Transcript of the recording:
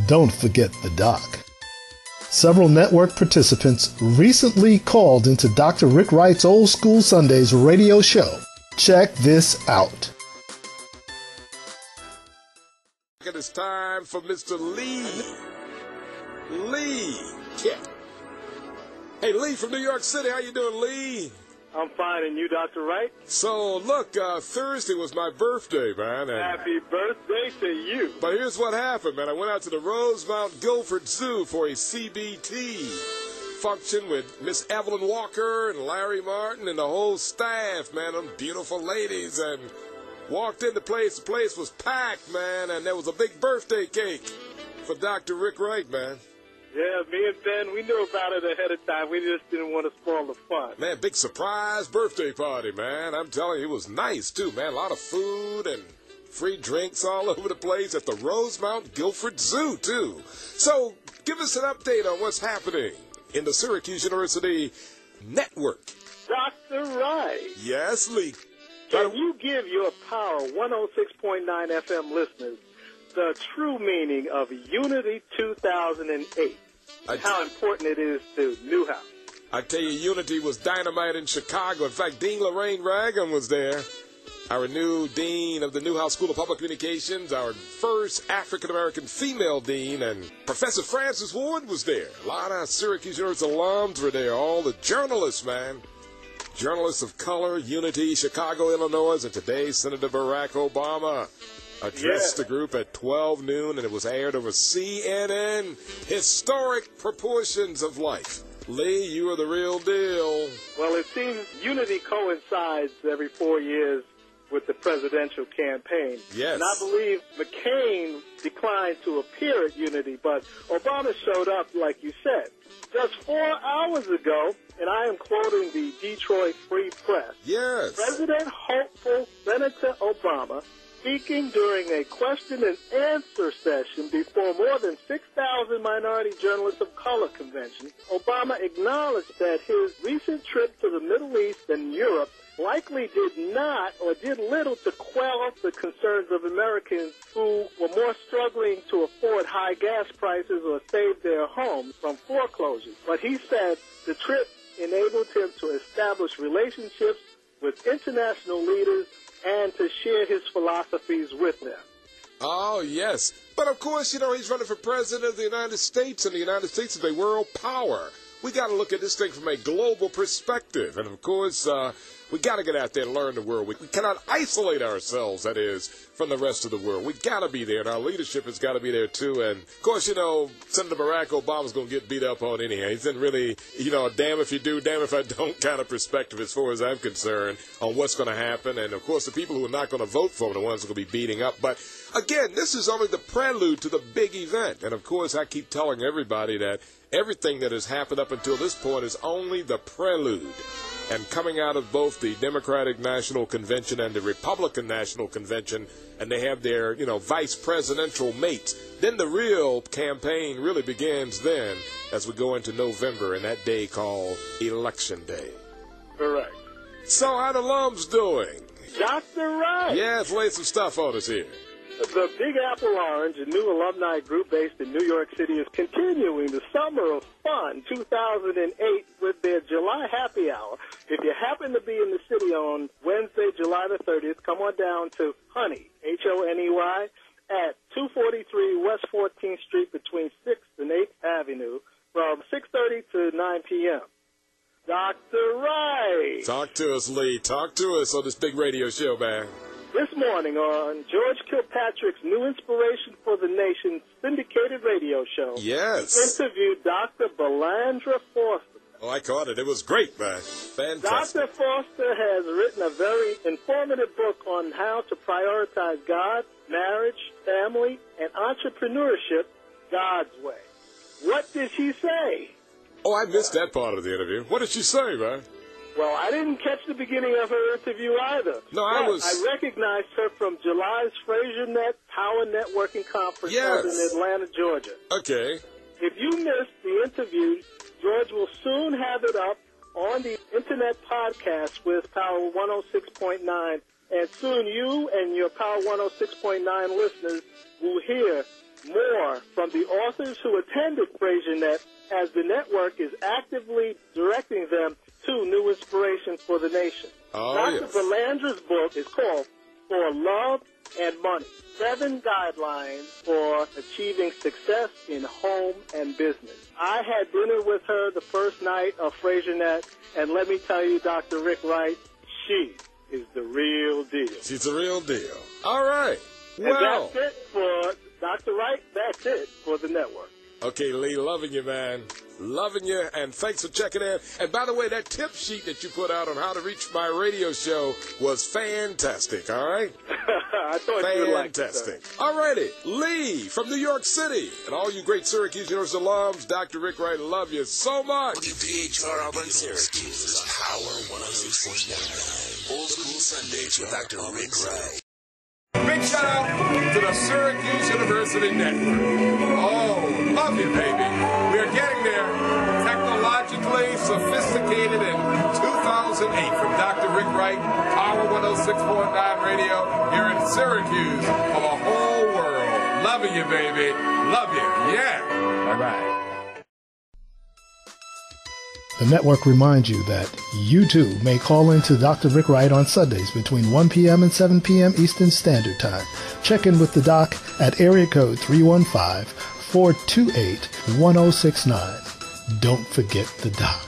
Don't forget the doc. Several network participants recently called into Dr. Rick Wright's Old School Sundays radio show. Check this out. It is time for Mr. Lee. Lee. Yeah. Hey, Lee from New York City. How you doing, Lee? I'm fine, and you, Dr. Wright? So, look, Thursday was my birthday, man. Happy birthday to you. But here's what happened, man. I went out to the Rosemount Guilford Zoo for a CBT function with Miss Evelyn Walker and Larry Martin and the whole staff, man. Them beautiful ladies. And walked in the place was packed, man. And there was a big birthday cake for Dr. Rick Wright, man. Yeah, me and Ben, we knew about it ahead of time. We just didn't want to spoil the fun. Man, big surprise birthday party, man. I'm telling you, it was nice, too, man. A lot of food and free drinks all over the place at the Rosemount Guilford Zoo, too. So, give us an update on what's happening in the Syracuse University Network. Dr. Wright. Yes, Lee. Can you give your Power 106.9 FM listeners the true meaning of Unity 2008, how important it is to Newhouse? I tell you, Unity was dynamite in Chicago. In fact, Dean Lorraine Ragan was there, our new dean of the Newhouse School of Public Communications, our first African-American female dean, and Professor Francis Ward was there. A lot of Syracuse University alums were there, all the journalists, man. Journalists of color, Unity, Chicago, Illinois, and today Senator Barack Obama addressed the group at 12 noon, and it was aired over CNN. Historic proportions of life. Lee, you are the real deal. Well, it seems Unity coincides every 4 years with the presidential campaign. Yes. And I believe McCain declined to appear at Unity, but Obama showed up, like you said. Just 4 hours ago, and I am quoting the Detroit Free Press, yes, President hopeful Senator Obama, speaking during a question and answer session before more than 6,000 minority journalists of color convention, Obama acknowledged that his recent trip to the Middle East and Europe likely did not or did little to quell the concerns of Americans who were more struggling to afford high gas prices or save their homes from foreclosures. But he said the trip enabled him to establish relationships with international leaders and to share his philosophies with them. Oh, yes. But, of course, you know, he's running for president of the United States, and the United States is a world power. We got to look at this thing from a global perspective. And, of course, we got to get out there and learn the world. We cannot isolate ourselves, that is, from the rest of the world. We got to be there, and our leadership has got to be there, too. And, of course, you know, Senator Barack Obama's going to get beat up on anyhow. He's in really, you know, damn if you do, damn if I don't kind of perspective as far as I'm concerned on what's going to happen. And, of course, the people who are not going to vote for him are the ones who are going to be beating up. But, again, this is only the prelude to the big event. And, of course, I keep telling everybody that everything that has happened up until this point is only the prelude. And coming out of both the Democratic National Convention and the Republican National Convention, and they have their, you know, vice presidential mates, then the real campaign really begins then as we go into November and that day called Election Day. Correct. So how the alums doing? Dr. Wright. Yes, lay some stuff on us here. The Big Apple Orange, a new alumni group based in New York City, is continuing the Summer of Fun 2008 with their July Happy Hour. If you happen to be in the city on Wednesday, July the 30th, come on down to Honey, Honey, at 243 West 14th Street between 6th and 8th Avenue from 6:30 to 9 p.m. Dr. Wright. Talk to us, Lee. Talk to us on this big radio show, man. This morning on George Kilpatrick's New Inspiration for the Nation syndicated radio show, yes, he interviewed Dr. Belandra Foster. Oh, I caught it. It was great, man. Fantastic. Dr. Foster has written a very informative book on how to prioritize God, marriage, family, and entrepreneurship God's way. What did she say? Oh, I missed that part of the interview. What did she say, man? Well, I didn't catch the beginning of her interview either. No, I recognized her from July's FraserNet Power Networking Conference in Atlanta, Georgia. Okay. If you missed the interview, George will soon have it up on the Internet podcast with Power 106.9, and soon you and your Power 106.9 listeners will hear more from the authors who attended FraserNet, as the network is actively directing them to new inspiration for the nation. Dr. Valandra's book is called For Love and Money, 7 Guidelines for Achieving Success in Home and Business. I had dinner with her the first night of FraserNet, and let me tell you, Dr. Rick Wright, she is the real deal. She's the real deal. All right. And that's it for Dr. Wright. That's it for the network. Okay, Lee, loving you, man. Loving you, and thanks for checking in. And by the way, that tip sheet that you put out on how to reach my radio show was fantastic, all right? I thought you would like it, sir. Fantastic. All righty. Lee from New York City. And all you great Syracuse University alums, Dr. Rick Wright, love you so much. WPHR Auburn Syracuse, Power 106.9. Old School Sundays with Dr. Rick Wright. Big shout out to the Syracuse University Network. Oh, love you, baby. We are getting there. Technologically sophisticated in 2008 from Dr. Rick Wright, Power 106.9 Radio here in Syracuse for the whole world. Loving you, baby. Love you. Yeah. Bye-bye. The network reminds you that you too may call in to Dr. Rick Wright on Sundays between 1 p.m. and 7 p.m. Eastern Standard Time. Check in with the doc at area code 315-428-1069. Don't forget the doc.